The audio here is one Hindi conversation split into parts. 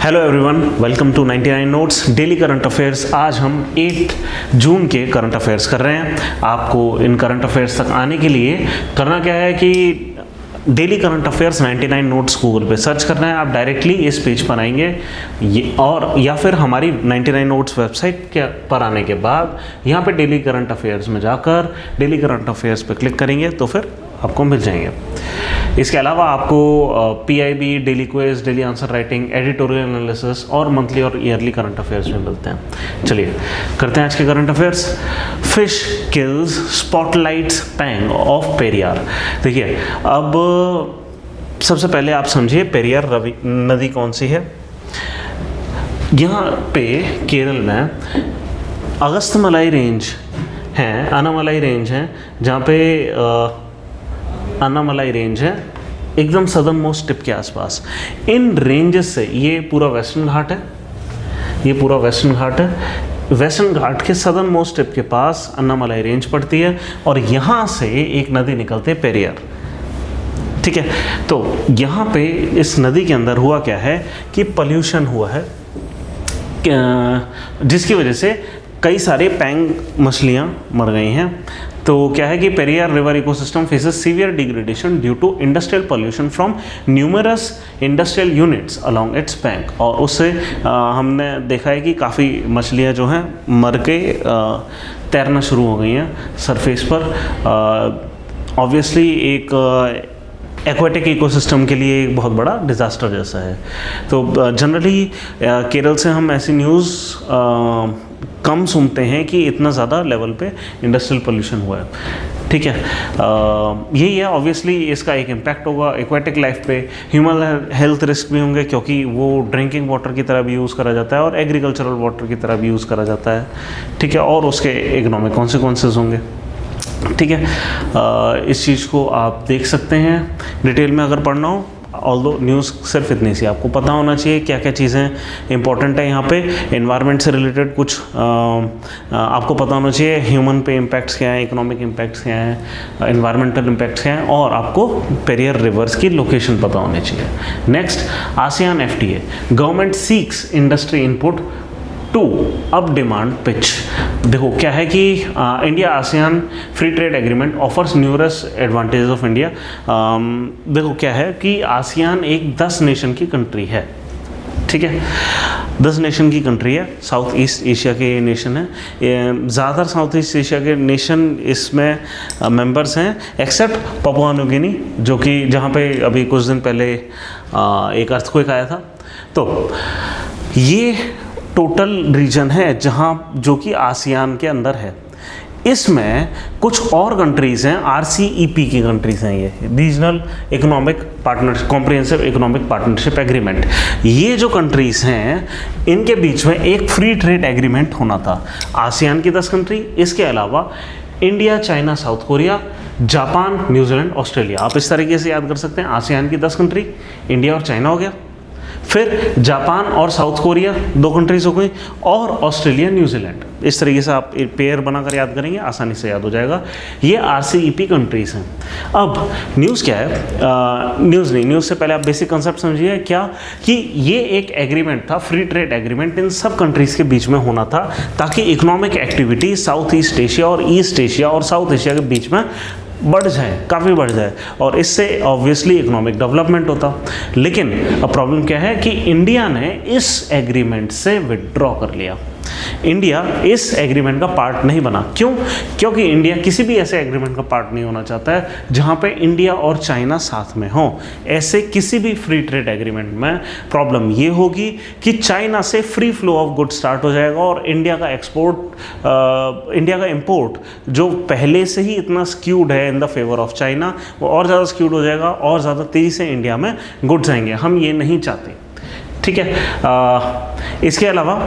Hello everyone, welcome to 99 notes daily current affairs. आज हम 8 जून के करंट अफेयर्स कर रहे हैं। आपको इन करंट अफेयर्स तक आने के लिए करना क्या है कि daily current affairs 99 notes Google पे सर्च करना है। आप डायरेक्टली इस पेज पर आएंगे और या फिर हमारी 99 नोट्स वेबसाइट के पर आने के बाद यहाँ पे डेली करंट अफेयर्स में जाकर डेली करंट अफेयर्स पे क्लिक करेंगे तो फिर आपको मिल जाएंगे। इसके अलावा आपको PIB, daily quiz, daily answer writing, editorial analysis और मंथली और ईयरली करंट अफेयर्स में मिलते हैं। चलिए करते हैं आज के current affairs. Fish kills spotlights pang of Periyar. देखिए, अब सबसे पहले आप समझिए पेरियार नदी कौन सी है। यहाँ पे केरल में अगस्तमलाई रेंज हैं, अनामलाई रेंज हैं, जहाँ पे अन्नामलाई रेंज है एकदम सदर्न मोस्ट टिप के आसपास। इन रेंजेस से ये पूरा वेस्टर्न घाट है, ये पूरा वेस्टर्न घाट है। वेस्टर्न घाट के सदर्न मोस्ट टिप के पास अन्नामलाई रेंज पड़ती है और यहाँ से एक नदी निकलती है पेरियार। ठीक है, तो यहाँ पे इस नदी के अंदर हुआ क्या है कि पॉल्यूशन हुआ है, जिसकी वजह से कई सारे पैंग मछलियाँ मर गई हैं। तो क्या है कि Periyar river ecosystem faces severe degradation due to industrial pollution from numerous industrial units along its bank. और उससे हमने देखा है कि काफ़ी मछलियाँ जो हैं मर के तैरना शुरू हो गई हैं सरफेस पर। ऑब्वियसली एक एक्वाटिक इकोसिस्टम के लिए एक बहुत बड़ा डिज़ास्टर जैसा है। तो जनरली केरल से हम ऐसी न्यूज़ कम सुनते हैं कि इतना ज़्यादा लेवल पे इंडस्ट्रियल पोल्यूशन हुआ है। ठीक है, यही है। ऑब्वियसली इसका एक इम्पैक्ट होगा एक्वाटिक लाइफ पे, ह्यूमन हेल्थ रिस्क भी होंगे क्योंकि वो ड्रिंकिंग वाटर की तरह भी यूज़ करा जाता है और एग्रीकल्चरल वाटर की तरह भी यूज़ करा जाता है। ठीक है, और उसके इकोनॉमिक कॉन्सिक्वेंसेस होंगे। ठीक है, इस चीज़ को आप देख सकते हैं डिटेल में अगर पढ़ना हो। ऑल्दो न्यूज़ सिर्फ इतनी सी आपको पता होना चाहिए क्या क्या चीज़ें इंपॉर्टेंट है। यहाँ पे एनवायरनमेंट से रिलेटेड कुछ आपको पता होना चाहिए, ह्यूमन पे इम्पैक्ट्स क्या हैं, इकोनॉमिक इम्पैक्ट्स क्या हैं, एनवायरमेंटल इम्पैक्ट्स क्या हैं, और आपको पेरियार रिवर्स की लोकेशन पता होनी चाहिए। Next, ASEAN FTA government seeks industry input to up demand pitch. देखो क्या है कि India ASEAN free trade agreement offers numerous advantages of India. देखो क्या है कि ASEAN एक 10 नेशन की कंट्री है। ठीक है, 10 नेशन की कंट्री है, साउथ ईस्ट एशिया के नेशन है। ज़्यादातर साउथ ईस्ट एशिया के नेशन इसमें मेंबर्स हैं एक्सेप्ट पापुआ न्यू गिनी, जो कि जहाँ पे अभी कुछ दिन पहले एक अर्थक्वेक आया था। तो ये टोटल रीजन है जहाँ जो कि ASEAN के अंदर है। इसमें कुछ और कंट्रीज़ हैं, RCEP की कंट्रीज़ हैं, ये regional economic partnership, comprehensive economic partnership agreement. ये जो कंट्रीज़ हैं इनके बीच में एक फ्री ट्रेड एग्रीमेंट होना था। ASEAN की 10 कंट्री, इसके अलावा India, China, south Korea, Japan, New Zealand, Australia. आप इस तरीके से याद कर सकते हैं, ASEAN की 10 कंट्री, इंडिया और चाइना हो गया, फिर जापान और साउथ कोरिया 2 कंट्रीज हो गई, और ऑस्ट्रेलिया, न्यूजीलैंड। इस तरीके से आप एक पेयर बनाकर याद करेंगे, आसानी से याद हो जाएगा। ये RCEP कंट्रीज हैं। अब न्यूज़ क्या है, न्यूज़ से पहले आप बेसिक कंसेप्ट समझिए क्या कि ये एक एग्रीमेंट था, फ्री ट्रेड एग्रीमेंट इन सब कंट्रीज़ के बीच में होना था, ताकि economic activity south east Asia और ईस्ट एशिया और साउथ एशिया के बीच में बढ़ जाए, काफ़ी बढ़ जाए, और इससे ऑब्वियसली इकोनॉमिक डेवलपमेंट होता। लेकिन अब प्रॉब्लम क्या है कि इंडिया ने इस एग्रीमेंट से विड्रॉ कर लिया। इंडिया इस एग्रीमेंट का पार्ट नहीं बना। क्यों? क्योंकि इंडिया किसी भी ऐसे एग्रीमेंट का पार्ट नहीं होना चाहता है जहां पे इंडिया और चाइना साथ में हो। ऐसे किसी भी फ्री ट्रेड एग्रीमेंट में प्रॉब्लम ये होगी कि चाइना से free flow of good start हो जाएगा और इंडिया का इंडिया का इंपोर्ट जो पहले से ही इतना स्क्यूड है in the favour of China, वो और ज़्यादा स्क्यूड हो जाएगा और ज़्यादा तेज़ी से इंडिया में गुड्स आएंगे। हम ये नहीं चाहते। ठीक है, इसके अलावा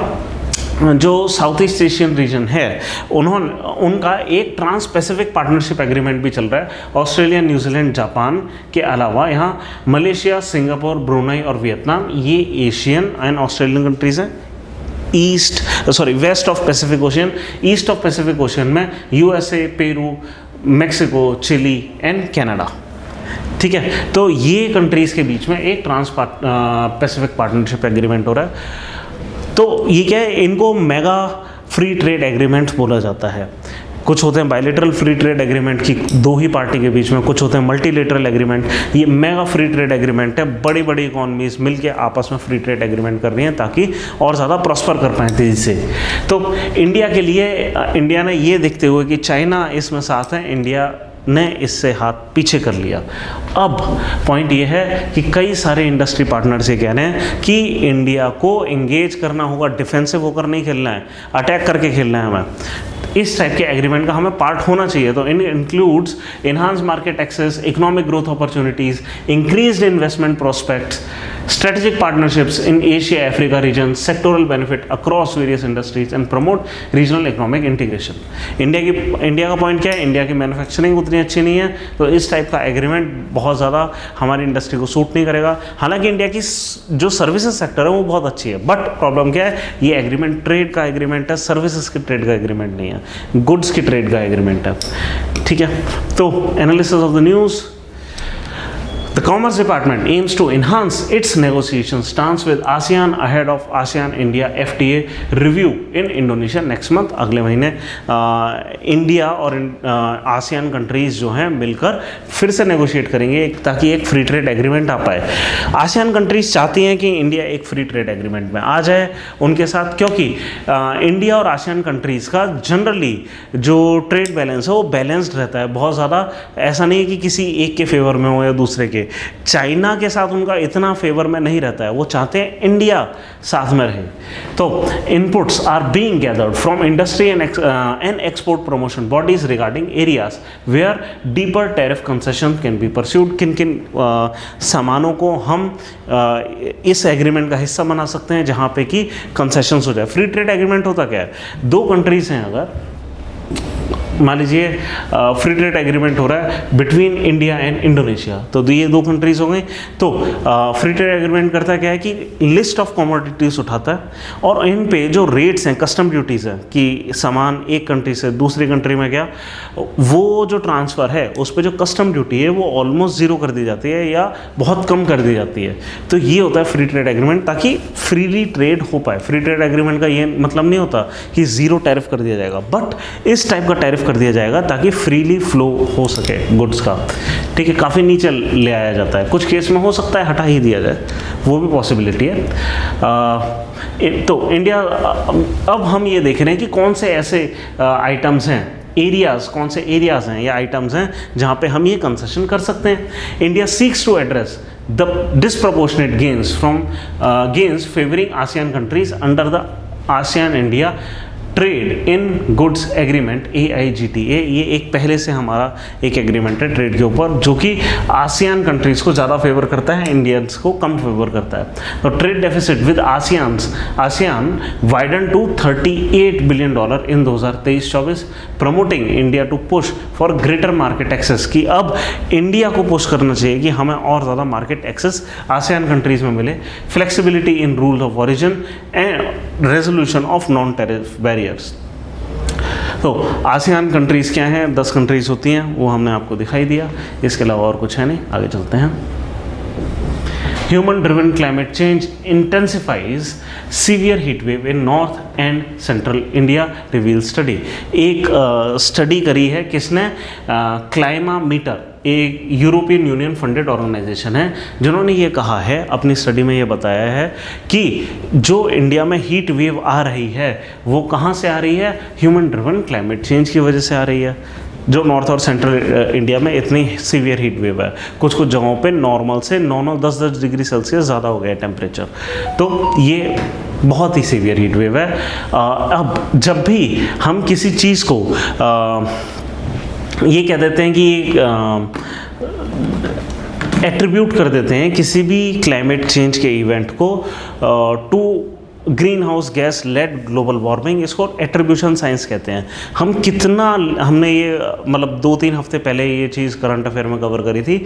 जो साउथ ईस्ट एशियन रीजन है उनका एक ट्रांस पैसिफिक पार्टनरशिप एग्रीमेंट भी चल रहा है। ऑस्ट्रेलिया, न्यूजीलैंड, जापान के अलावा यहाँ मलेशिया, सिंगापुर, ब्रुनई और वियतनाम, ये एशियन एंड ऑस्ट्रेलियन कंट्रीज़ हैं। West of Pacific Ocean, east of Pacific Ocean में USA, Peru, Mexico, Chile and Canada. ठीक है, तो ये कंट्रीज़ के बीच में एक ट्रांस पैसिफिक पार्टनरशिप एग्रीमेंट हो रहा है। तो ये क्या है, इनको मेगा फ्री ट्रेड एग्रीमेंट्स बोला जाता है। कुछ होते हैं बायलैटरल फ्री ट्रेड एग्रीमेंट की दो ही पार्टी के बीच में, कुछ होते हैं मल्टीलेटरल एग्रीमेंट। ये मेगा फ्री ट्रेड एग्रीमेंट है, बड़ी बड़ी इकोनॉमीज मिलके आपस में फ्री ट्रेड एग्रीमेंट कर रही हैं ताकि और ज़्यादा प्रॉस्पर कर पाएँ तेज़ी से। तो इंडिया के लिए इंडिया ने ये देखते हुए कि चाइना इसमें साथ है, इंडिया ने इससे हाथ पीछे कर लिया। अब पॉइंट ये है कि कई सारे इंडस्ट्री पार्टनर्स ये कह रहे हैं कि इंडिया को एंगेज करना होगा, डिफेंसिव होकर नहीं खेलना है, अटैक करके खेलना है हमें। इस टाइप के एग्रीमेंट का हमें पार्ट होना चाहिए। तो इन includes enhance market access, economic growth opportunities, increased investment prospects, strategic partnerships in Asia Africa region, sectoral benefit across various industries and promote regional economic integration। India का पॉइंट क्या है, इंडिया की मैन्युफैक्चरिंग उतनी अच्छी नहीं है, तो इस टाइप का एग्रीमेंट बहुत ज़्यादा हमारी इंडस्ट्री को सूट नहीं करेगा। हालांकि इंडिया की जो सर्विसेज सेक्टर है वो बहुत अच्छी है, बट प्रॉब्लम क्या है, ये एग्रीमेंट ट्रेड का एग्रीमेंट है, सर्विसेज के ट्रेड का एग्रीमेंट नहीं है, गुड्स की ट्रेड का एग्रीमेंट है। ठीक है, तो analysis of the news. The Commerce Department aims to enhance its negotiation stance with ASEAN ahead of ASEAN-India FTA review in Indonesia next month। अगले महीने इंडिया और आसियान कंट्रीज़ जो हैं मिलकर फिर से नेगोशिएट करेंगे ताकि एक फ्री ट्रेड एग्रीमेंट आ पाए। आसियान कंट्रीज़ चाहती हैं कि इंडिया एक फ्री ट्रेड एग्रीमेंट में आ जाए उनके साथ, क्योंकि इंडिया और आसियान कंट्रीज़ का जनरली जो ट्रेड बैलेंस है वो बैलेंस्ड रहता है, बहुत ज़्यादा ऐसा नहीं है कि किसी एक के फेवर में हो या दूसरे के। चाइना के साथ उनका इतना फेवर में नहीं रहता है, वो चाहते हैं इंडिया साथ में रहे। तो inputs are being gathered from industry and export promotion bodies regarding areas where deeper tariff concession can be pursued. किन किन सामानों को हम इस एग्रीमेंट का हिस्सा बना सकते हैं जहाँ पे कि कंसेशंस हो जाए। फ्री ट्रेड एग्रीमेंट होता क्या है, दो कंट्रीज हैं, अगर मान लीजिए फ्री ट्रेड एग्रीमेंट हो रहा है बिटवीन इंडिया एंड इंडोनेशिया, तो ये दो कंट्रीज़ हो गई। तो फ्री ट्रेड एग्रीमेंट करता क्या है कि लिस्ट ऑफ कमोडिटीज़ उठाता है और इन पे जो रेट्स हैं, कस्टम ड्यूटीज़ हैं कि सामान एक कंट्री से दूसरी कंट्री में गया, वो जो ट्रांसफ़र है उस पर जो कस्टम ड्यूटी है वो ऑलमोस्ट ज़ीरो कर दी जाती है या बहुत कम कर दी जाती है। तो ये होता है फ्री ट्रेड एग्रीमेंट, ताकि फ्रीली ट्रेड हो पाए। फ्री ट्रेड एग्रीमेंट का ये मतलब नहीं होता कि ज़ीरो टैरिफ कर दिया जाएगा, बट इस टाइप का टैरिफ कर दिया जाएगा ताकि फ्रीली फ्लो हो सके गुड्स का। ठीक है, काफ़ी नीचे ले आया जाता है, कुछ केस में हो सकता है हटा ही दिया जाए, वो भी पॉसिबिलिटी है। तो इंडिया, अब हम ये देख रहे हैं कि कौन से ऐसे आइटम्स हैं, एरियाज़, कौन से एरियाज़ हैं या आइटम्स हैं जहाँ पे हम ये कंसेशन कर सकते हैं। India seeks to address the disproportionate gains favouring ASEAN countries under the ASEAN India trade in goods agreement AIGTA। ये एक पहले से हमारा एक एग्रीमेंट है ट्रेड के ऊपर, जो कि आसियान कंट्रीज़ को ज़्यादा फेवर करता है, इंडियंस को कम फेवर करता है। तो trade deficit with ASEAN widen to $38 billion इन 2023-24, promoting India to push for greater market access. कि अब इंडिया को पुश करना चाहिए कि हमें और ज़्यादा मार्केट एक्सेस आसियान कंट्रीज़ में मिले, flexibility in rule of origin and resolution of non tariff barrier. तो आसियान कंट्रीज़ क्या हैं, 10 कंट्रीज़ होती हैं, वो हमने आपको दिखाई दिया, इसके अलावा और कुछ है नहीं। आगे चलते हैं। Human driven climate change intensifies severe heat wave in north and central India, reveals study। एक स्टडी करी है किसने, क्लाइमामीटर, एक यूरोपियन यूनियन फंडेड ऑर्गेनाइजेशन है, जिन्होंने ये कहा है, अपनी स्टडी में ये बताया है कि जो इंडिया में हीट वेव आ रही है वो कहाँ से आ रही है, ह्यूमन ड्रिवन क्लाइमेट चेंज की वजह से आ रही है। जो नॉर्थ और सेंट्रल इंडिया में इतनी सीवियर हीट वेव है, कुछ कुछ जगहों पे नॉर्मल से 9-10 डिग्री सेल्सियस ज़्यादा हो गया टेम्परेचर, तो ये बहुत ही सीवियर हीट वेव है। अब जब भी हम किसी चीज़ को ये कह देते हैं कि एट्रीब्यूट कर देते हैं किसी भी क्लाइमेट चेंज के इवेंट को to green house gas led global warming, इसको एट्रीब्यूशन साइंस कहते हैं। हम कितना, हमने ये मतलब 2-3 हफ्ते पहले ये चीज़ करंट अफेयर में कवर करी थी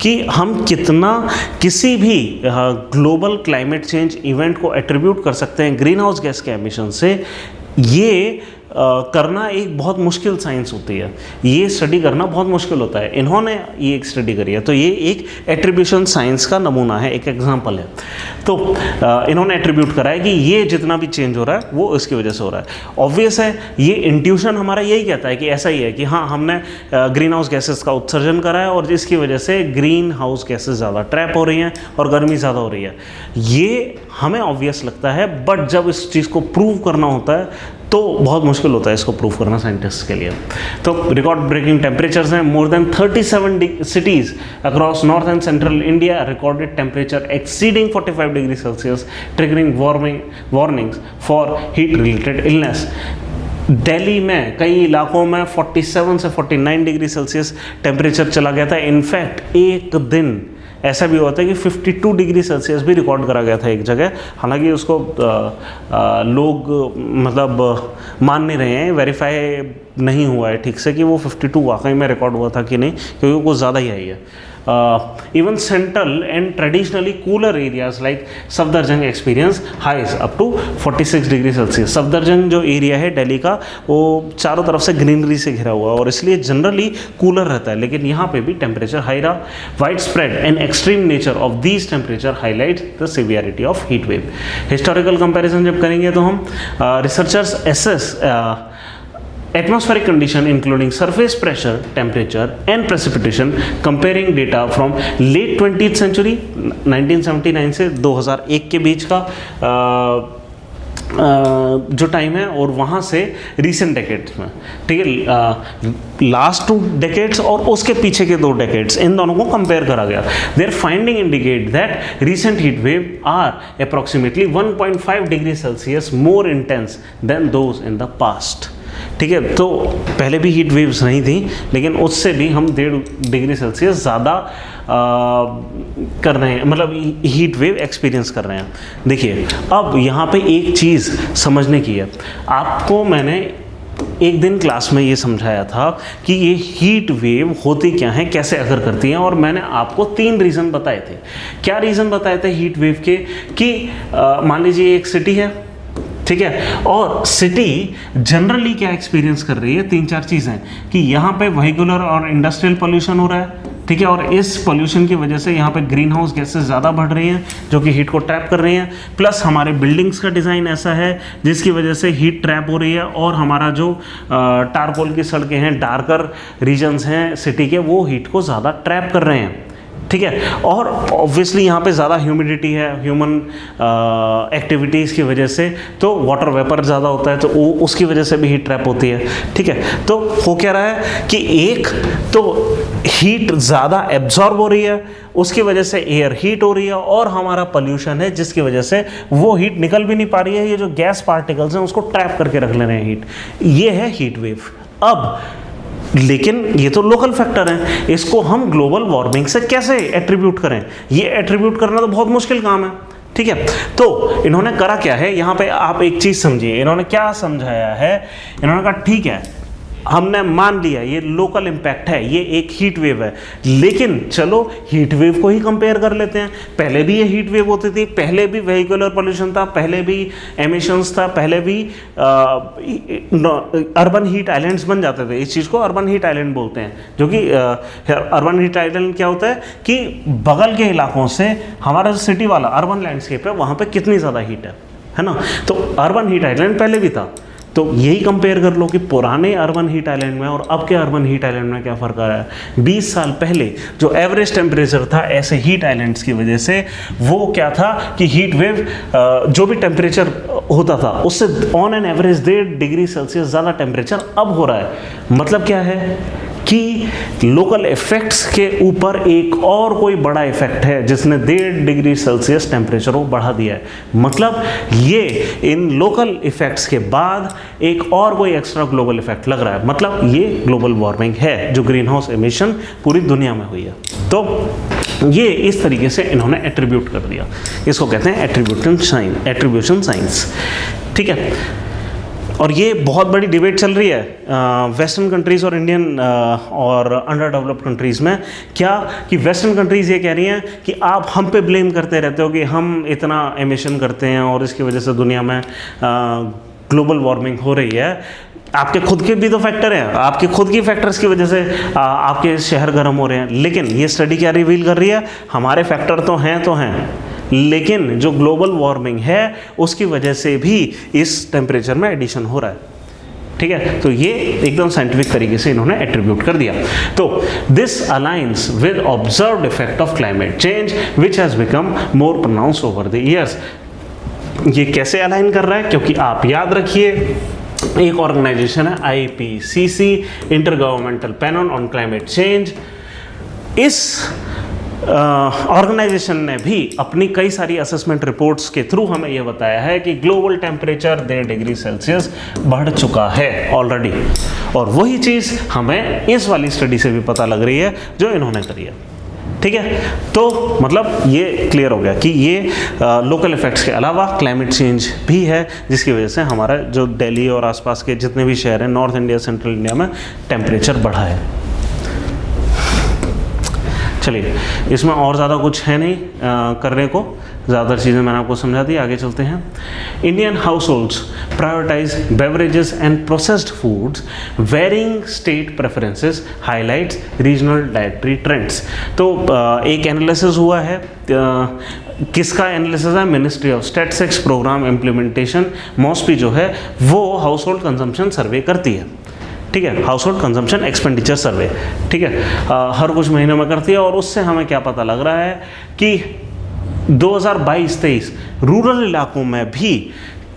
कि हम कितना किसी भी ग्लोबल क्लाइमेट चेंज इवेंट को एट्रीब्यूट कर सकते हैं ग्रीन हाउस गैस के एमिशन से। ये करना एक बहुत मुश्किल साइंस होती है, ये स्टडी करना बहुत मुश्किल होता है। इन्होंने ये एक स्टडी करी है, तो ये एक एट्रीब्यूशन साइंस का नमूना है, एक एग्जांपल है। तो इन्होंने एट्रीब्यूट करा है कि ये जितना भी चेंज हो रहा है वो इसकी वजह से हो रहा है। ऑब्वियस है, ये इंट्यूशन हमारा यही कहता है कि ऐसा ही है कि हाँ, हमने ग्रीन हाउस गैसेस का उत्सर्जन करा है और इसकी वजह से ग्रीन हाउस गैसेस ज़्यादा ट्रैप हो रही हैं और गर्मी ज़्यादा हो रही है। ये हमें ऑब्वियस लगता है, बट जब इस चीज़ को प्रूव करना होता है तो बहुत मुश्किल होता है इसको प्रूव करना साइंटिस्ट के लिए। तो रिकॉर्ड ब्रेकिंग टेम्परेचर्स हैं। More than 37 cities across north and central India recorded temperature exceeding 45 degree Celsius, triggering warnings for heat related illness. Delhi में कई इलाकों में 47 से 49 डिग्री सेल्सियस टेम्परेचर चला गया था। इनफैक्ट एक दिन ऐसा भी होता है कि 52 डिग्री सेल्सियस भी रिकॉर्ड करा गया था एक जगह। हालांकि उसको लोग मतलब मान नहीं रहे हैं, वेरीफाई नहीं हुआ है ठीक से कि वो 52 वाकई में रिकॉर्ड हुआ था कि नहीं, क्योंकि कुछ ज़्यादा ही आई है। Even central and traditionally cooler areas like Safdarjung experience highs up to 46 degree Celsius. Safdarjung जो एरिया है दिल्ली का, वो चारों तरफ से ग्रीनरी से घिरा हुआ है और इसलिए जनरली कूलर रहता है, लेकिन यहाँ पे भी टेम्परेचर हाई रहा। Wide spread and extreme nature of these temperature highlight the severity of heat wave. Historical comparison जब करेंगे तो हम researchers assess atmospheric condition including surface pressure, temperature and precipitation, comparing data from late 20th century 1979 से 2001 के बीच का जो टाइम है और वहाँ से रिसेंट डेकेड्स में, ठीक है, लास्ट 2 डेकेड्स और उसके पीछे के 2 डेकेड्स, इन दोनों को कंपेयर करा गया। Their finding indicate that recent heat wave are approximately 1.5 degree Celsius more intense than those in the past. ठीक है, तो पहले भी हीट वेव्स नहीं थी, लेकिन उससे भी हम 1.5 डिग्री सेल्सियस ज़्यादा कर रहे हैं, मतलब हीट वेव एक्सपीरियंस कर रहे हैं। देखिए, अब यहाँ पे एक चीज़ समझने की है। आपको मैंने एक दिन क्लास में ये समझाया था कि ये हीट वेव होती क्या है, कैसे अगर करती हैं, और मैंने आपको 3 रीज़न बताए थे। क्या रीज़न बताए थे हीट वेव के? कि मान लीजिए एक सिटी है, ठीक है, और सिटी जनरली क्या एक्सपीरियंस कर रही है, 3-4 चीज़ें, कि यहाँ पे व्हीकुलर और इंडस्ट्रियल पोल्यूशन हो रहा है, ठीक है, और इस पोल्यूशन की वजह से यहाँ पे ग्रीन हाउस गैसेस ज़्यादा बढ़ रही हैं जो कि हीट को ट्रैप कर रही हैं, प्लस हमारे बिल्डिंग्स का डिज़ाइन ऐसा है जिसकी वजह से हीट ट्रैप हो रही है, और हमारा जो टारकोल की सड़कें हैं, डार्कर रीजन्स हैं सिटी के, वो हीट को ज़्यादा ट्रैप कर रहे हैं, ठीक है, और ऑब्वियसली यहाँ पे ज़्यादा ह्यूमिडिटी है ह्यूमन एक्टिविटीज़ की वजह से, तो वाटर वेपर ज़्यादा होता है, तो उसकी वजह से भी हीट ट्रैप होती है, ठीक है। तो हो क्या रहा है कि एक तो हीट ज़्यादा एब्जॉर्ब हो रही है, उसकी वजह से एयर हीट हो रही है, और हमारा पोल्यूशन है जिसकी वजह से वो हीट निकल भी नहीं पा रही है, ये जो गैस पार्टिकल्स हैं उसको ट्रैप करके रख ले रहे हैं हीट, ये है हीट वेव। अब लेकिन ये तो लोकल फैक्टर हैं, इसको हम ग्लोबल वार्मिंग से कैसे एट्रीब्यूट करें? ये एट्रीब्यूट करना तो बहुत मुश्किल काम है, ठीक है। तो इन्होंने करा क्या है, यहाँ पे आप एक चीज़ समझिए, इन्होंने क्या समझाया है, इन्होंने कहा ठीक है, हमने मान लिया ये लोकल इम्पैक्ट है, ये एक हीट वेव है, लेकिन चलो हीट वेव को ही कंपेयर कर लेते हैं। पहले भी ये हीट वेव होती थी, पहले भी वेहिकुलर पोल्यूशन था, पहले भी एमिशंस था, पहले भी अर्बन हीट आइलैंड्स बन जाते थे। इस चीज़ को अर्बन हीट आइलैंड बोलते हैं, जो कि अर्बन हीट आइलैंड क्या होता है कि बगल के इलाकों से हमारा जो सिटी वाला अर्बन लैंडस्केप है वहाँ पर कितनी ज़्यादा हीट है ना, तो अर्बन हीट आइलैंड पहले भी था। तो यही कंपेयर कर लो कि पुराने अर्बन हीट आइलैंड में और अब के अर्बन हीट आइलैंड में क्या फ़र्क आ रहा है। 20 साल पहले जो एवरेज टेम्परेचर था ऐसे हीट आइलैंड्स की वजह से, वो क्या था कि हीट वेव जो भी टेम्परेचर होता था उससे on an average 1.5 degree Celsius ज़्यादा टेम्परेचर अब हो रहा है। मतलब क्या है कि लोकल इफेक्ट्स के ऊपर एक और कोई बड़ा इफेक्ट है जिसने 1.5 डिग्री सेल्सियस टेम्परेचर को बढ़ा दिया है। मतलब ये इन लोकल इफेक्ट्स के बाद एक और कोई एक्स्ट्रा ग्लोबल इफेक्ट लग रहा है, मतलब ये ग्लोबल वार्मिंग है जो ग्रीन हाउस एमिशन पूरी दुनिया में हुई है। तो ये इस तरीके से इन्होंने एट्रीब्यूट कर दिया, इसको कहते हैं एट्रीब्यूशन साइंस, ठीक है। और ये बहुत बड़ी डिबेट चल रही है वेस्टर्न कंट्रीज़ और इंडियन और अंडर डेवलप्ड कंट्रीज़ में। क्या कि वेस्टर्न कंट्रीज़ ये कह रही हैं कि आप हम पे ब्लेम करते रहते हो कि हम इतना एमिशन करते हैं और इसकी वजह से दुनिया में ग्लोबल वार्मिंग हो रही है। आपके खुद के भी तो फैक्टर हैं, आपके खुद की फैक्टर्स की वजह से आपके शहर गर्म हो रहे हैं। लेकिन ये स्टडी क्या रिवील कर रही है, हमारे फैक्टर तो हैं, लेकिन जो ग्लोबल वार्मिंग है उसकी वजह से भी इस टेम्परेचर में एडिशन हो रहा है। ठीक है, तो ये एकदम साइंटिफिक तरीके से इन्होंने एट्रीब्यूट कर दिया। तो this aligns with observed effect of climate change which has become more pronounced over the years. ये कैसे अलाइन कर रहा है, क्योंकि आप याद रखिए एक ऑर्गेनाइजेशन है IPCC, inter governmental panel on climate change. इस ऑर्गेनाइजेशन ने भी अपनी कई सारी असेसमेंट रिपोर्ट्स के थ्रू हमें यह बताया है कि ग्लोबल टेम्परेचर 1.5 डिग्री सेल्सियस बढ़ चुका है ऑलरेडी, और वही चीज़ हमें इस वाली स्टडी से भी पता लग रही है जो इन्होंने करी है। ठीक है, तो मतलब ये क्लियर हो गया कि ये लोकल इफेक्ट्स के अलावा क्लाइमेट चेंज भी है, जिसकी वजह से हमारा जो दिल्ली और आसपास के जितने भी शहर हैं नॉर्थ इंडिया, सेंट्रल इंडिया में टेम्परेचर बढ़ा है। चलिए, इसमें और ज़्यादा कुछ है नहीं करने को, ज़्यादातर चीज़ें मैंने आपको समझा दी। आगे चलते हैं। Indian households prioritize beverages and processed foods, varying state preferences highlights regional dietary trends. तो एक एनालिसिस हुआ है, किसका एनालिसिस है, ministry of statistics programme implementation, MoSPI जो है वो हाउस होल्ड कंजम्पशन सर्वे करती है। ठीक है, हाउस होल्ड कंजम्पशन एक्सपेंडिचर सर्वे, ठीक है, हर कुछ महीनों में करती है। और उससे हमें क्या पता लग रहा है कि 2022-23 रूरल इलाकों में भी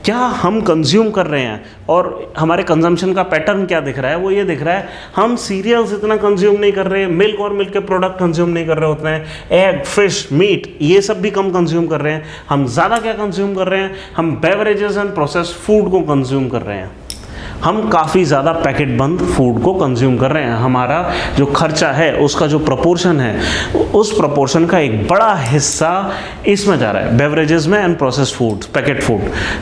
क्या हम कंज्यूम कर रहे हैं और हमारे कंजम्पशन का पैटर्न क्या दिख रहा है, वो ये दिख रहा है हम सीरियल्स इतना कंज्यूम नहीं कर रहे हैं, मिल्क और मिल्क के प्रोडक्ट कंज्यूम नहीं कर रहे होते हैं, एग, फिश, मीट ये सब भी कम कंज्यूम कर रहे हैं। हम ज़्यादा क्या कंज्यूम कर रहे हैं, हम बेवरेजेस एंड प्रोसेस्ड फूड को कंज्यूम कर रहे हैं। हम काफ़ी ज़्यादा पैकेट बंद फूड को कंज्यूम कर रहे हैं। हमारा जो खर्चा है उसका जो प्रोपोर्शन है उस प्रोपोर्शन का एक बड़ा हिस्सा इसमें जा रहा है, बेवरेजेस में and processed food, packet food.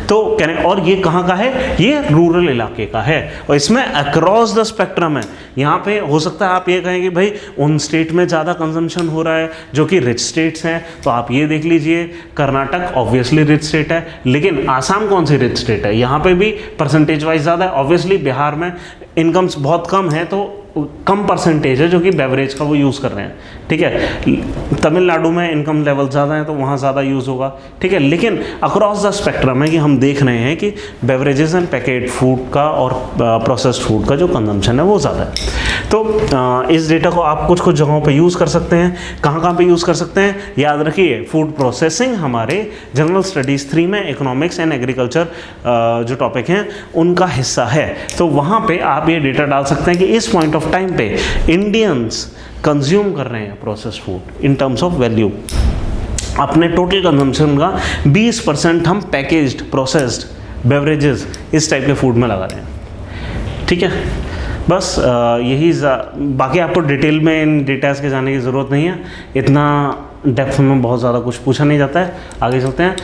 तो कहने, और ये कहाँ का है, ये रूरल इलाके का है और इसमें अक्रॉस द स्पेक्ट्रम है। यहाँ पे हो सकता है आप ये कहें कि भाई उन स्टेट में ज़्यादा कंजम्पशन हो रहा है जो कि रिच स्टेट्स हैं, तो आप ये देख लीजिए कर्नाटक ऑब्वियसली रिच स्टेट है, लेकिन आसाम कौन सी रिच स्टेट है, यहाँ पे भी परसेंटेज वाइज ज़्यादा है। ऑब्वियसली बिहार में इनकम्स बहुत कम है तो कम परसेंटेज है जो कि बेवरेज का वो यूज़ कर रहे हैं। ठीक है, तमिलनाडु में इनकम लेवल ज़्यादा है तो वहाँ ज़्यादा यूज़ होगा। ठीक है, लेकिन अक्रॉस द स्पेक्ट्रम है कि हम देख रहे हैं कि बेवरेजेस एंड पैकेट फूड का और प्रोसेस्ड फूड का जो कंजम्पशन है वो ज़्यादा है। तो इस डेटा को आप कुछ कुछ जगहों पे यूज़ कर सकते हैं। कहाँ पे यूज़ कर सकते हैं, याद रखिए फूड प्रोसेसिंग हमारे जनरल स्टडीज़ 3 में इकोनॉमिक्स एंड एग्रीकल्चर जो टॉपिक हैं उनका हिस्सा है। तो वहाँ पे आप ये डेटा डाल सकते हैं कि इस पॉइंट ऑफ टाइम पे इंडियंस कंज्यूम कर रहे हैं processed food in terms of value. अपने टोटल कंजम्पशन का 20% हम पैकेज्ड प्रोसेस्ड बेवरेजेस इस टाइप के फूड में लगा रहे हैं। ठीक है, बस यही, बाकी आपको डिटेल में इन डेटास के जाने की ज़रूरत नहीं है, इतना डेप्थ में बहुत ज़्यादा कुछ पूछा नहीं जाता है। आगे चलते हैं।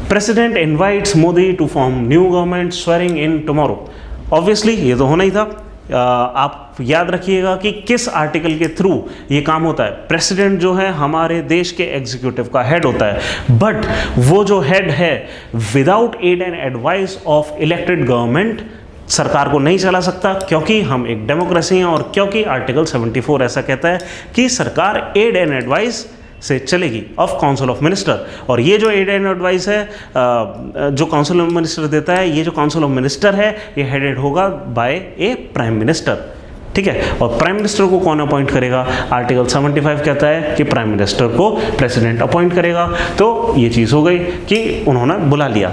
President invites Modi to form new government swearing in tomorrow. Obviously ये तो होना ही था। आप याद रखिएगा कि किस आर्टिकल के थ्रू ये काम होता है। प्रेसिडेंट जो है हमारे देश के एग्जीक्यूटिव का हेड होता है, बट वो जो हेड है without aid and advice of elected government सरकार को नहीं चला सकता, क्योंकि हम एक डेमोक्रेसी हैं और क्योंकि आर्टिकल 74 ऐसा कहता है कि सरकार एड एंड एडवाइस से चलेगी ऑफ काउंसिल ऑफ मिनिस्टर। और ये जो एड एंड एडवाइस है जो काउंसिल ऑफ मिनिस्टर देता है, ये जो काउंसिल ऑफ मिनिस्टर है ये हेडेड होगा बाय ए प्राइम मिनिस्टर। ठीक है, और प्राइम मिनिस्टर को कौन अपॉइंट करेगा, आर्टिकल 75 कहता है कि प्राइम मिनिस्टर को प्रेसिडेंट अपॉइंट करेगा। तो ये चीज़ हो गई कि उन्होंने बुला लिया।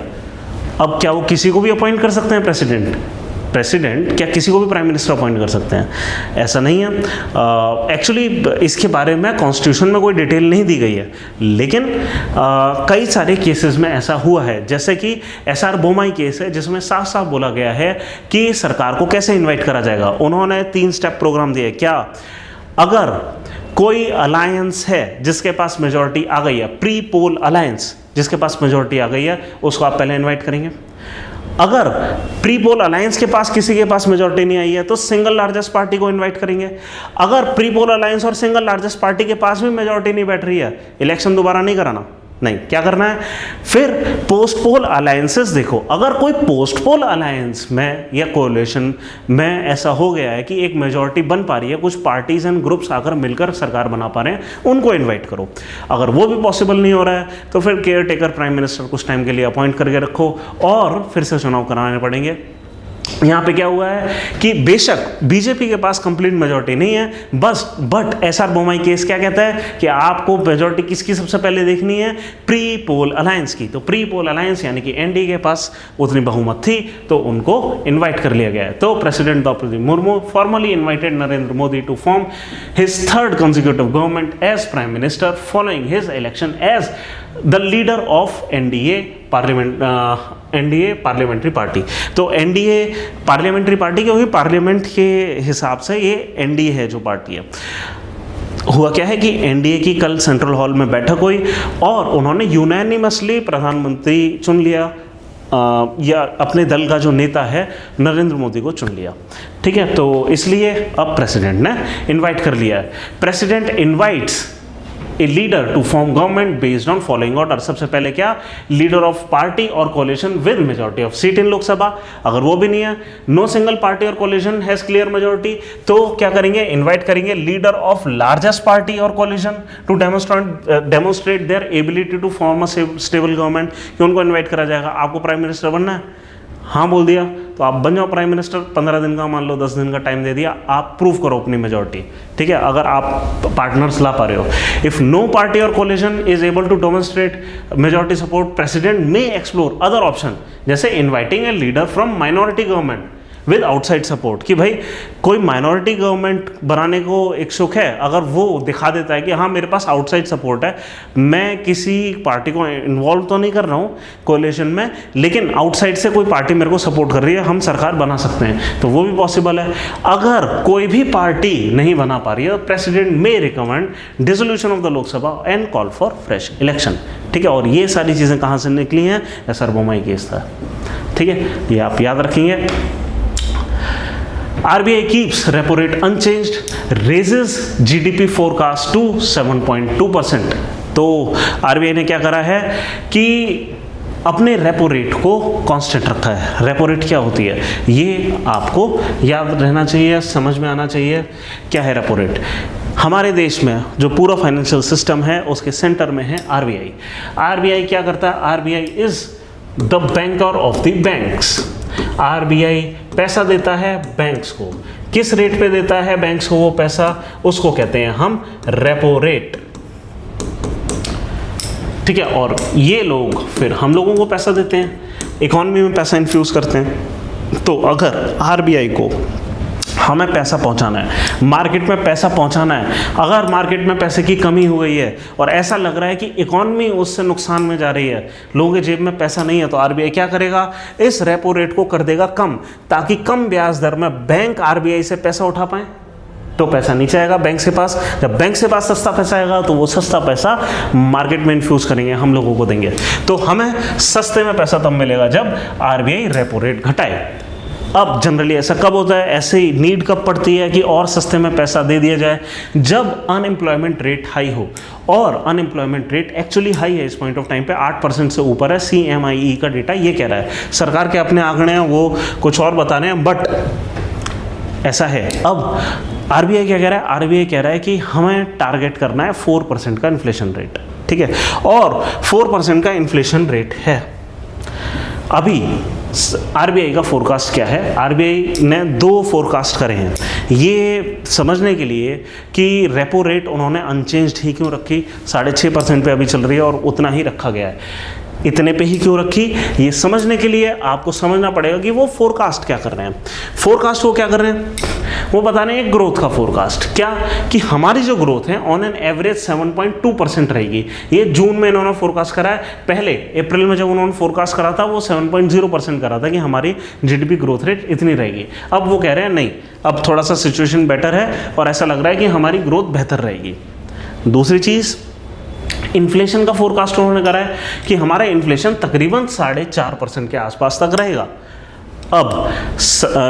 अब क्या वो किसी को भी अपॉइंट कर सकते हैं प्रेसिडेंट क्या किसी को भी प्राइम मिनिस्टर अपॉइंट कर सकते हैं? ऐसा नहीं है। एक्चुअली इसके बारे में कॉन्स्टिट्यूशन में कोई डिटेल नहीं दी गई है, लेकिन कई सारे केसेस में ऐसा हुआ है, जैसे कि SR बोमाई केस है जिसमें साफ साफ बोला गया है कि सरकार को कैसे इन्वाइट करा जाएगा। उन्होंने 3 स्टेप प्रोग्राम दिए। क्या, अगर कोई अलायंस है जिसके पास मेजॉरिटी आ गई है, प्री पोल अलायंस जिसके पास मेजॉरिटी आ गई है, उसको आप पहले इन्वाइट करेंगे। अगर प्री पोल अलायंस के पास किसी के पास मेजॉरिटी नहीं आई है तो सिंगल लार्जेस्ट पार्टी को इनवाइट करेंगे। अगर प्री पोल अलायंस और सिंगल लार्जेस्ट पार्टी के पास भी मेजॉरिटी नहीं बैठ रही है, इलेक्शन दोबारा नहीं कराना, नहीं, क्या करना है? फिर पोस्ट पोल अलायंसेस देखो, अगर कोई पोस्ट पोल अलायंस में या कोalition में ऐसा हो गया है कि एक मेजॉरिटी बन पा रही है, कुछ पार्टीज एंड ग्रुप्स आकर मिलकर सरकार बना पा रहे हैं, उनको इनवाइट करो। अगर वो भी पॉसिबल नहीं हो रहा है तो फिर केयर टेकर प्राइम मिनिस्टर कुछ टाइम के लिए अपॉइंट करके रखो और फिर से चुनाव कराने पड़ेंगे। यहाँ पे क्या हुआ है कि बेशक बीजेपी के पास कंप्लीट मेजॉरिटी नहीं है, बट एसआर बोमाई केस क्या कहता है कि आपको मेजॉरिटी किसकी सबसे पहले देखनी है? प्री पोल अलायंस की। तो प्री पोल अलायंस यानी कि एनडीए के पास उतनी बहुमत थी तो उनको इनवाइट कर लिया गया है। तो president Draupadi Murmu formally invited Narendra Modi to form his third consecutive government as prime minister following his election as the leader of NDA parliamentary party. तो एनडीए पार्लियामेंट्री पार्टी क्योंकि पार्लियामेंट के हिसाब से ये एनडीए है जो पार्टी है। हुआ क्या है कि एनडीए की कल सेंट्रल हॉल में बैठक हुई और उन्होंने यूनानिमसली प्रधानमंत्री चुन लिया या अपने दल का जो नेता है नरेंद्र मोदी को चुन लिया। ठीक है, तो इसलिए अब प्रेसिडेंट ने इनवाइट कर लिया है। President invites a leader to form government based on following order. सबसे पहले क्या? Leader of party or coalition with majority of seat in Lok Sabha. अगर वो भी नहीं है, no single party or coalition has clear majority, तो क्या करेंगे? इनवाइट करेंगे leader of largest party or coalition to demonstrate their ability to form a stable government. कि उनको इन्वाइट करा जाएगा। आपको प्राइम मिनिस्टर बनना है, हाँ बोल दिया तो आप बन जाओ प्राइम मिनिस्टर। 15 दिन का, मान लो 10 दिन का टाइम दे दिया, आप प्रूव करो अपनी मेजॉरिटी। ठीक है, अगर आप पार्टनर्स ला पा रहे हो। If no party or coalition is able to demonstrate majority support, president may explore other option, जैसे inviting a leader from minority government with outside support. कि भाई कोई माइनॉरिटी गवर्नमेंट बनाने को इच्छुक है, अगर वो दिखा देता है कि हाँ मेरे पास आउटसाइड सपोर्ट है, मैं किसी पार्टी को इन्वॉल्व तो नहीं कर रहा हूँ कोलिशन में, लेकिन आउटसाइड से कोई पार्टी मेरे को सपोर्ट कर रही है, हम सरकार बना सकते हैं, तो वो भी पॉसिबल है। अगर कोई भी पार्टी नहीं बना पा रही है, president may recommend dissolution of the Lok Sabha and call for fresh election. ठीक है, और ये सारी चीज़ें कहाँ से निकली हैं? एसआर बोमाई केस था। ठीक है, ये आप याद रखेंगे। RBI keeps repo rate unchanged, raises GDP forecast to 7.2%। तो RBI ने क्या करा है कि अपने रेपो रेट को कांस्टेंट रखा है। रेपो रेट क्या होती है ये आपको याद रहना चाहिए, समझ में आना चाहिए। क्या है रेपो रेट? हमारे देश में जो पूरा फाइनेंशियल सिस्टम है उसके सेंटर में है RBI। RBI क्या करता है? RBI is the banker of the banks. RBI पैसा देता है बैंक्स को। किस रेट पे देता है बैंक्स को वो पैसा? उसको कहते हैं हम रेपो रेट। ठीक है, और ये लोग फिर हम लोगों को पैसा देते हैं, इकॉनमी में पैसा इन्फ्यूज़ करते हैं। तो अगर RBI को हमें पैसा पहुंचाना है, मार्केट में पैसा पहुंचाना है, अगर मार्केट में पैसे की कमी हो गई है और ऐसा लग रहा है कि इकॉनमी उससे नुकसान में जा रही है, लोगों के जेब में पैसा नहीं है, तो RBI क्या करेगा? इस रेपो रेट को कर देगा कम, ताकि कम ब्याज दर में बैंक RBI से पैसा उठा पाए। तो पैसा नीचे आएगा बैंक के पास। जब बैंक के पास सस्ता पैसा आएगा तो वो सस्ता पैसा मार्केट में इन्फ्यूज़ करेंगे, हम लोगों को देंगे। तो हमें सस्ते में पैसा तब मिलेगा जब RBI रेपो रेट घटाए। अब जनरली ऐसा कब होता है? ऐसे ही नीड कब पड़ती है कि और सस्ते में पैसा दे दिया जाए? जब अनएम्प्लॉयमेंट रेट हाई हो, और अनएम्प्लॉयमेंट रेट एक्चुअली हाई है इस पॉइंट ऑफ टाइम पे, 8% से ऊपर है। CMIE का डेटा ये कह रहा है। सरकार के अपने आंकड़े हैं, वो कुछ और बता रहे हैं, बट ऐसा है। अब RBI क्या कह रहा है? RBI कह रहा है कि हमें टारगेट करना है 4% का इन्फ्लेशन रेट। ठीक है, और 4% का इन्फ्लेशन रेट है। अभी RBI का फोरकास्ट क्या है? RBI ने 2 फोरकास्ट करे हैं ये समझने के लिए कि रेपो रेट उन्होंने अनचेंज्ड ही क्यों रखी, 6.5% पे अभी चल रही है और उतना ही रखा गया है। इतने पे ही क्यों रखी, ये समझने के लिए आपको समझना पड़ेगा कि वो फोरकास्ट क्या कर रहे हैं। फोरकास्ट वो क्या कर रहे हैं? वो बता रहे हैं ग्रोथ का फोरकास्ट। क्या कि हमारी जो ग्रोथ है ऑन एन एवरेज 7.2% रहेगी। ये जून में इन्होंने फोरकास्ट करा है। पहले अप्रैल में जब उन्होंने फोरकास्ट करा था वो 7.0% करा था कि हमारी GDP ग्रोथ रेट इतनी रहेगी। अब वो कह रहे हैं नहीं, अब थोड़ा सा सिचुएशन बेटर है और ऐसा लग रहा है कि हमारी ग्रोथ बेहतर रहेगी। दूसरी चीज़, इन्फ्लेशन का फोरकास्ट उन्होंने करा है कि हमारा इन्फ्लेशन तकरीबन 4.5% के आसपास तक रहेगा। अब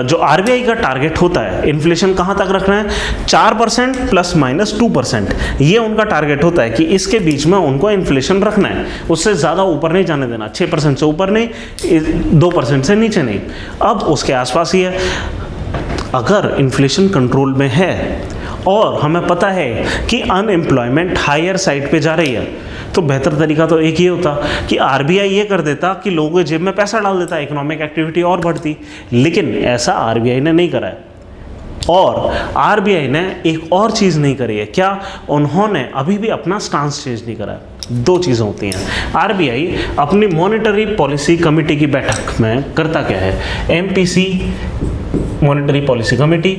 जो आरबीआई का टारगेट होता है इन्फ्लेशन कहाँ तक रखना है, 4% ±2%, ये उनका टारगेट होता है कि इसके बीच में उनको इन्फ्लेशन रखना है, उससे ज़्यादा ऊपर नहीं जाने देना, 6% से ऊपर नहीं, 2% से नीचे नहीं। अब उसके आसपास ही है, अगर इन्फ्लेशन कंट्रोल में है और हमें पता है कि अनएम्प्लॉयमेंट हायर साइड पे जा रही है, तो बेहतर तरीका तो एक ही होता कि आरबीआई ये कर देता कि लोगों के जेब में पैसा डाल देता, इकोनॉमिक एक्टिविटी और बढ़ती। लेकिन ऐसा आरबीआई ने नहीं करा है। और आरबीआई ने एक और चीज़ नहीं करी है, क्या, उन्होंने अभी भी अपना स्टांस चेंज नहीं करा है। दो चीज़ें होती हैं, आरबीआई अपनी मॉनेटरी पॉलिसी कमेटी की बैठक में करता क्या है, एमपीसी मॉनेटरी पॉलिसी कमेटी,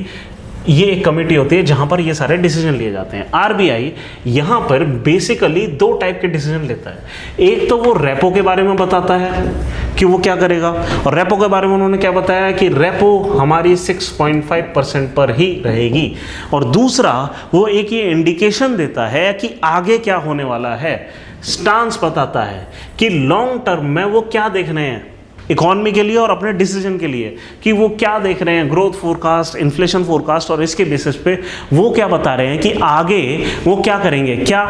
ये एक कमेटी होती है जहां पर ये सारे डिसीजन लिए जाते हैं। आरबीआई यहां पर बेसिकली दो टाइप के डिसीजन लेता है। एक तो वो रेपो के बारे में बताता है कि वो क्या करेगा, और रेपो के बारे में उन्होंने क्या बताया कि रेपो हमारी 6.5% पर ही रहेगी। और दूसरा वो एक ये इंडिकेशन देता है कि आगे क्या होने वाला है, स्टांस बताता है कि लॉन्ग टर्म में वो क्या देख रहे हैं इकोनॉमी के लिए और अपने डिसीजन के लिए, कि वो क्या देख रहे हैं, ग्रोथ फोरकास्ट, इन्फ्लेशन फोरकास्ट, और इसके बेसिस पे वो क्या बता रहे हैं कि आगे वो क्या करेंगे, क्या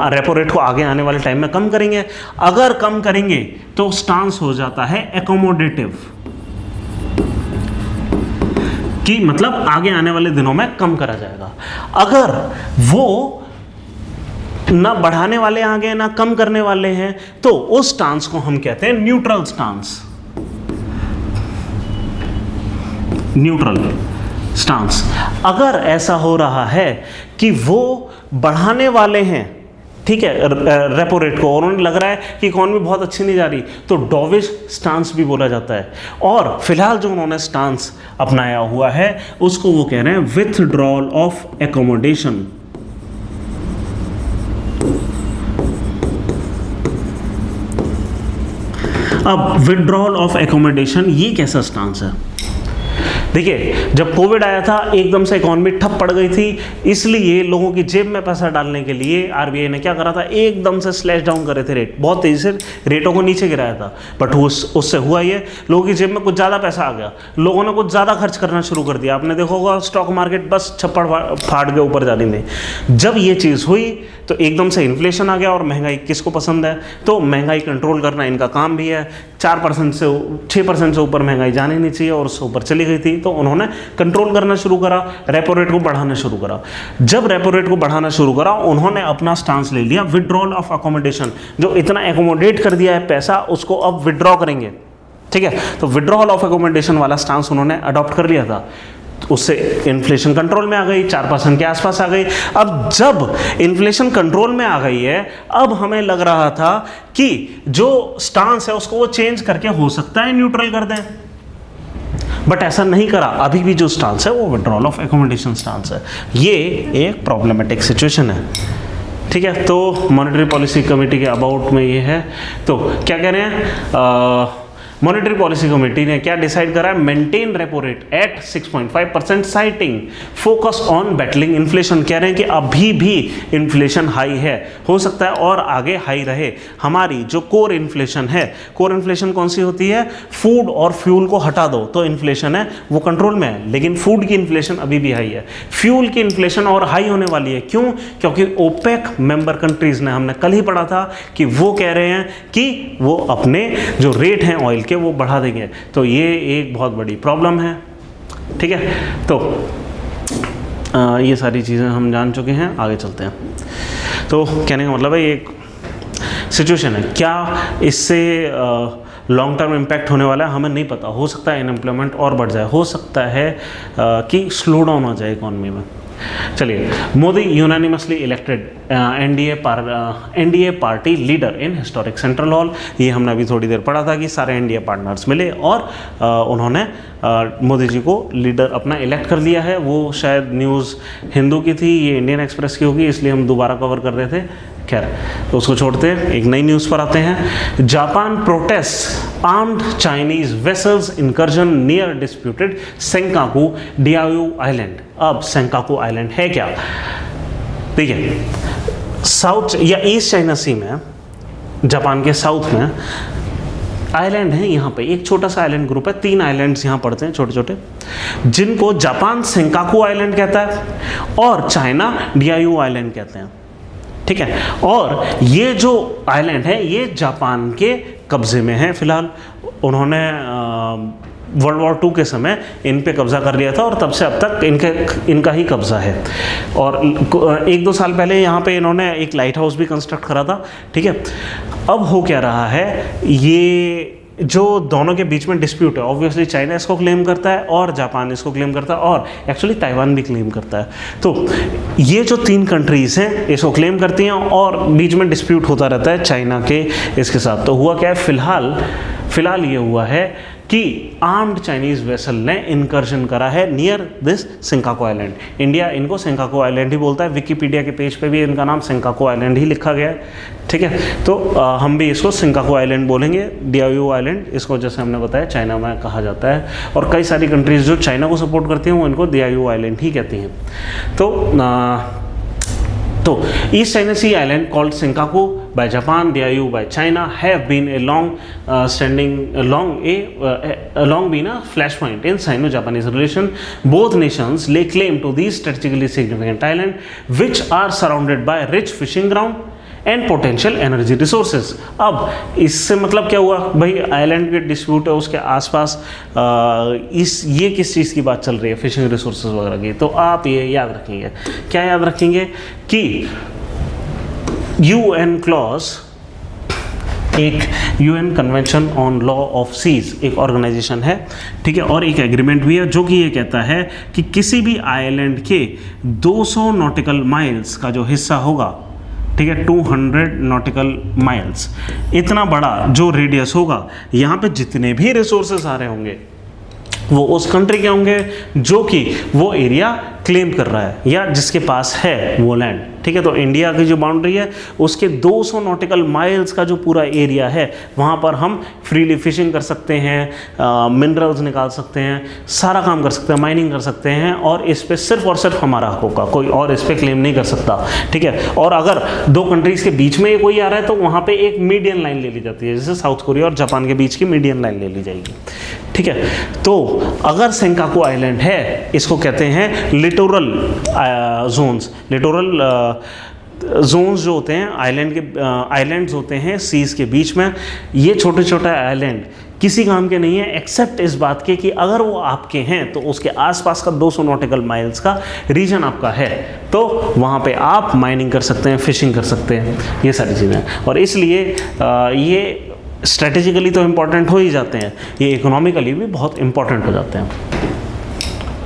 रेपो रेट को आगे आने वाले टाइम में कम करेंगे। अगर कम करेंगे तो स्टांस हो जाता है एकोमोडेटिव, कि मतलब आगे आने वाले दिनों में कम करा जाएगा। अगर वो ना बढ़ाने वाले आगे ना कम करने वाले हैं, तो उस स्टांस को हम कहते हैं न्यूट्रल स्टांस। Neutral stance. अगर ऐसा हो रहा है कि वो बढ़ाने वाले हैं, ठीक है, रेपो रेट को, और उन्हें लग रहा है कि इकोनॉमी बहुत अच्छी नहीं जा रही, तो डॉविश स्टांस भी बोला जाता है। और फिलहाल जो उन्होंने स्टांस अपनाया हुआ है उसको वो कह रहे हैं विथड्रॉल ऑफ एकोमोडेशन। अब विड्रॉल ऑफ एकोमोडेशन ये कैसा स्टांस है? देखिए, जब कोविड आया था एकदम से इकोनॉमी ठप पड़ गई थी, इसलिए लोगों की जेब में पैसा डालने के लिए आरबीआई ने क्या करा था, एकदम से स्लैश डाउन करे थे रेट, बहुत तेजी से रेटों को नीचे गिराया था। बट उससे हुआ ये, लोगों की जेब में कुछ ज़्यादा पैसा आ गया, लोगों ने कुछ ज़्यादा खर्च करना शुरू कर दिया। आपने देखा होगा स्टॉक मार्केट बस छप्पड़ फाड़ के ऊपर जाने में। जब ये चीज़ हुई तो एकदम से इन्फ्लेशन आ गया, और महंगाई किसको पसंद है, तो महंगाई कंट्रोल करना इनका काम भी है। 4% से 6% से ऊपर महंगाई जानी नहीं चाहिए, और उससे ऊपर चली गई थी, तो उन्होंने कंट्रोल करना शुरू करा, रेपो रेट को बढ़ाना शुरू करा। जब रेपो रेट को बढ़ाना शुरू करा, उन्होंने अपना स्टांस ले लिया विड्रॉल ऑफ अकोमोडेशन। जो इतना एकोमोडेट कर दिया है पैसा, उसको अब विड्रॉ करेंगे, ठीक है। तो विड्रॉल ऑफ अकोमोडेशन वाला स्टांस उन्होंने अडॉप्ट कर लिया था। उससे इन्फ्लेशन कंट्रोल में आ गई, 4% के आसपास आ गई। अब जब इन्फ्लेशन कंट्रोल में आ गई है, अब हमें लग रहा था कि जो स्टांस है उसको वो चेंज करके हो सकता है न्यूट्रल कर दें, बट ऐसा नहीं करा। अभी भी जो स्टांस है वो विड्रॉल ऑफ एकोमोडेशन स्टांस है। ये एक प्रॉब्लमेटिक सिचुएशन है, ठीक है। तो मॉनेटरी पॉलिसी कमेटी के अबाउट में ये है। तो क्या कह रहे हैं, मॉनेटरी पॉलिसी कमेटी ने क्या डिसाइड करा है, maintain repo rate at 6.5%, citing focus on battling inflation. कह रहे हैं कि अभी भी इन्फ्लेशन हाई है, हो सकता है और आगे हाई रहे। हमारी जो कोर इन्फ्लेशन है, कोर इन्फ्लेशन कौन सी होती है, फूड और फ्यूल को हटा दो तो इन्फ्लेशन है वो कंट्रोल में है, लेकिन फूड की इन्फ्लेशन अभी भी हाई है। फ्यूल की इन्फ्लेशन और हाई होने वाली है, क्यों, क्योंकि ओपेक मेंबर कंट्रीज ने, हमने कल ही पढ़ा था कि वो कह रहे हैं कि वो अपने जो रेट हैं ऑयल के वो बढ़ा देंगे। तो ये एक बहुत बड़ी प्रॉब्लम है, ठीक है। तो ये सारी चीज़ें हम जान चुके हैं, आगे चलते हैं। तो कहने का मतलब है ये एक सिचुएशन है, क्या इससे लॉन्ग टर्म इम्पैक्ट होने वाला है हमें नहीं पता। हो सकता है अनएम्प्लॉयमेंट और बढ़ जाए, हो सकता है कि स्लो डाउन हो जाए इकॉनमी में। चलिए, Modi unanimously elected NDA party leader in historic central hall. ये हमने अभी थोड़ी देर पढ़ा था कि सारे एनडीए पार्टनर्स मिले और उन्होंने मोदी जी को लीडर अपना इलेक्ट कर लिया है। वो शायद न्यूज़ हिंदू की थी, ये इंडियन एक्सप्रेस की होगी, इसलिए हम दोबारा कवर कर रहे थे। खैर, तो उसको छोड़ते हैं, एक नई न्यूज़ पर आते हैं। Japan protest armed Chinese vessels incursion near disputed Senkaku Diaoyu island. अब सेंकाकू आइलैंड है क्या? देखिए, साउथ या ईस्ट चाइना सी में, जापान के साउथ में आइलैंड हैं यहाँ पे, एक छोटा सा आइलैंड ग्रुप है, 3 आइलैंड्स यहाँ पड़ते हैं छोटे छोटे, जिनको जापान सेंकाकू आइलैंड कहता है और चाइना डियायू आइलैंड कहते हैं, ठीक है। और ये जो आइलैंड है ये जापान के कब्जे में है फिलहाल। उन्होंने वर्ल्ड वॉर 2 के समय इन पे कब्जा कर लिया था और तब से अब तक इनका ही कब्जा है। और 1-2 साल पहले यहाँ पे इन्होंने एक लाइट हाउस भी कंस्ट्रक्ट करा था, ठीक है। अब हो क्या रहा है, ये जो दोनों के बीच में डिस्प्यूट है, ऑब्वियसली चाइना इसको क्लेम करता है और जापान इसको क्लेम करता है और एक्चुअली ताइवान भी क्लेम करता है। तो ये जो 3 कंट्रीज़ हैं इसको क्लेम करती हैं और बीच में डिस्प्यूट होता रहता है चाइना के इसके साथ। तो हुआ क्या है, फिलहाल ये हुआ है कि आर्म्ड चाइनीज़ वेसल ने इनकर्जन करा है near this Senkaku island. India इनको सेंकाकू आइलैंड ही बोलता है, विकिपीडिया के पेज पे भी इनका नाम सेंकाकू आइलैंड ही लिखा गया है, ठीक है। तो हम भी इसको सेंकाकू आइलैंड बोलेंगे, डियायू आइलैंड इसको जैसे हमने बताया चाइना में कहा जाता है। और कई सारी कंट्रीज़ जो चाइना को सपोर्ट करती हैं वो इनको डियायू आइलैंड ही कहती हैं। तो East China Sea Island called Senkaku by Japan, Diaoyu by China have been a long been a flashpoint in Sino-Japanese relation. Both nations lay claim to these strategically significant islands, which are surrounded by rich fishing ground and potential energy resources. अब इससे मतलब क्या हुआ भाई, आइलैंड के डिस्प्यूट है उसके आसपास ये किस चीज़ की बात चल रही है, फिशिंग रिसोर्सेज वगैरह की। तो आप ये याद रखेंगे, क्या याद रखेंगे कि UN क्लॉज, एक UN convention on law of seas एक ऑर्गेनाइजेशन है, ठीक है, और एक एग्रीमेंट भी है जो कि ये कहता है कि किसी भी आइलैंड के 200 नॉटिकल माइल्स का जो हिस्सा होगा, ठीक है, 200 नॉटिकल माइल्स, इतना बड़ा जो रेडियस होगा, यहाँ पे जितने भी रिसोर्सेज आ रहे होंगे वो उस कंट्री के होंगे जो कि वो एरिया क्लेम कर रहा है या जिसके पास है वो लैंड, ठीक है। तो इंडिया की जो बाउंड्री है उसके 200 नॉटिकल माइल्स का जो पूरा एरिया है वहाँ पर हम फ्रीली फिशिंग कर सकते हैं, मिनरल्स निकाल सकते हैं, सारा काम कर सकते हैं, माइनिंग कर सकते हैं, और इस पर सिर्फ और सिर्फ हमारा हक होगा, कोई और इस पर क्लेम नहीं कर सकता, ठीक है। और अगर 2 कंट्रीज़ के बीच में कोई आ रहा है तो वहाँ पर एक मीडियन लाइन ले ली जाती है, जैसे साउथ कोरिया और जापान के बीच की मीडियन लाइन ले ली जाएगी, ठीक है। तो अगर सेंकाकू आइलैंड है, इसको कहते हैं लिटोरल जोन्स। लिटोरल जोन्स जो होते हैं आइलैंड के आइलैंड्स होते हैं सीज के बीच में, ये छोटे छोटे आइलैंड किसी काम के नहीं है एक्सेप्ट इस बात के कि अगर वो आपके हैं तो उसके आसपास का 200 नॉटिकल माइल्स का रीजन आपका है, तो वहाँ पे आप माइनिंग कर सकते हैं, फिशिंग कर सकते हैं, ये सारी चीज़ें। और इसलिए ये स्ट्रेटेजिकली तो इम्पॉर्टेंट हो ही जाते हैं, ये इकोनॉमिकली भी बहुत इम्पॉर्टेंट हो जाते हैं,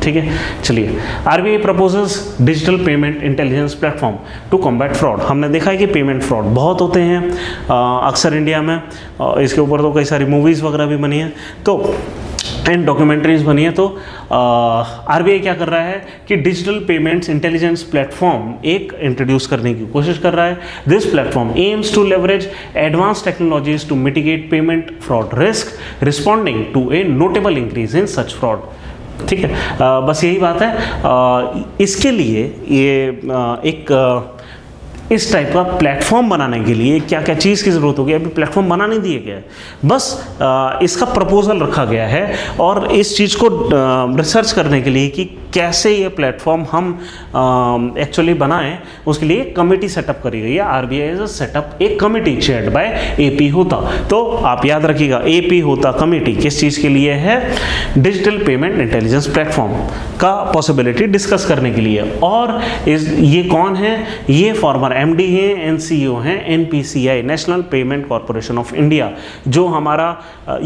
ठीक है। चलिए, RBI proposes digital payment intelligence platform to combat fraud. हमने देखा है कि पेमेंट फ्रॉड बहुत होते हैं अक्सर इंडिया में, इसके ऊपर तो कई सारी मूवीज़ वगैरह भी बनी हैं तो एंड डॉक्यूमेंट्रीज बनी है। तो RBI क्या कर रहा है कि डिजिटल पेमेंट्स इंटेलिजेंस प्लेटफॉर्म एक इंट्रोड्यूस करने की कोशिश कर रहा है। This platform aims to leverage advance technologies to mitigate payment fraud risk, responding to a notable increase in such fraud, ठीक है। बस यही बात है। इसके लिए ये एक इस टाइप का प्लेटफॉर्म बनाने के लिए क्या क्या चीज़ की ज़रूरत होगी, अभी प्लेटफॉर्म बना नहीं दिया गया है, बस इसका प्रपोजल रखा गया है और इस चीज़ को रिसर्च करने के लिए कि कैसे ये प्लेटफॉर्म हम एक्चुअली बनाएं, उसके लिए एक कमेटी सेटअप करी गई है। RBI इज सेटअप एक कमेटी चेयर्ड बाय AP होता। तो आप याद रखिएगा, AP होता कमेटी किस चीज़ के लिए है, डिजिटल पेमेंट इंटेलिजेंस प्लेटफॉर्म का पॉसिबिलिटी डिस्कस करने के लिए। और ये कौन है, ये फॉर्मर MD हैं, NCO हैं NPCI, national payment corporation of India, जो हमारा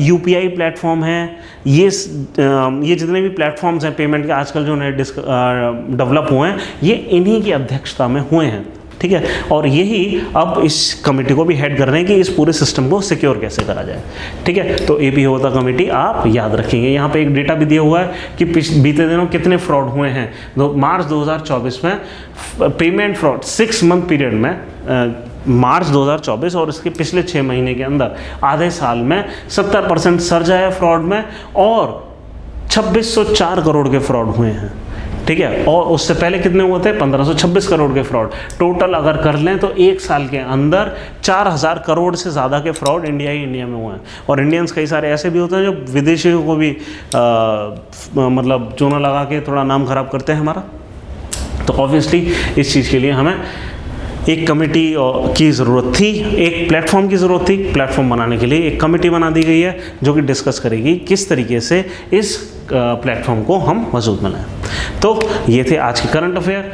UPI प्लेटफॉर्म है। ये जितने भी प्लेटफॉर्म्स हैं पेमेंट के आजकल जो नए डेवलप हुए हैं, ये इन्हीं की अध्यक्षता में हुए हैं, ठीक है। और यही अब इस कमेटी को भी हेड कर रहे हैं कि इस पूरे सिस्टम को सिक्योर कैसे करा जाए, ठीक है। तो AP होता कमेटी आप याद रखेंगे। यहाँ पे एक डेटा भी दिया हुआ है कि बीते दिनों कितने फ्रॉड हुए हैं। मार्च 2024 में पेमेंट फ्रॉड 6 मंथ पीरियड में, मार्च 2024 और इसके पिछले 6 महीने के अंदर आधे साल में 70% सर्ज आया फ्रॉड में और 2604 करोड़ के फ्रॉड हुए हैं, ठीक है। और उससे पहले कितने हुए थे? 1526 करोड़ के फ्रॉड। टोटल अगर कर लें तो एक साल के अंदर 4000 करोड़ से ज़्यादा के फ्रॉड इंडिया में हुए हैं। और इंडियंस कई सारे ऐसे भी होते हैं जो विदेशियों को भी मतलब चूना लगा के थोड़ा नाम खराब करते हैं हमारा। तो ऑब्वियसली इस चीज़ के लिए हमें एक कमेटी की ज़रूरत थी, एक प्लेटफॉर्म की ज़रूरत थी। प्लेटफॉर्म बनाने के लिए एक कमेटी बना दी गई है जो कि डिस्कस करेगी किस तरीके से इस प्लेटफॉर्म को हम मजबूत बनाएं। तो ये थे आज के करंट अफेयर।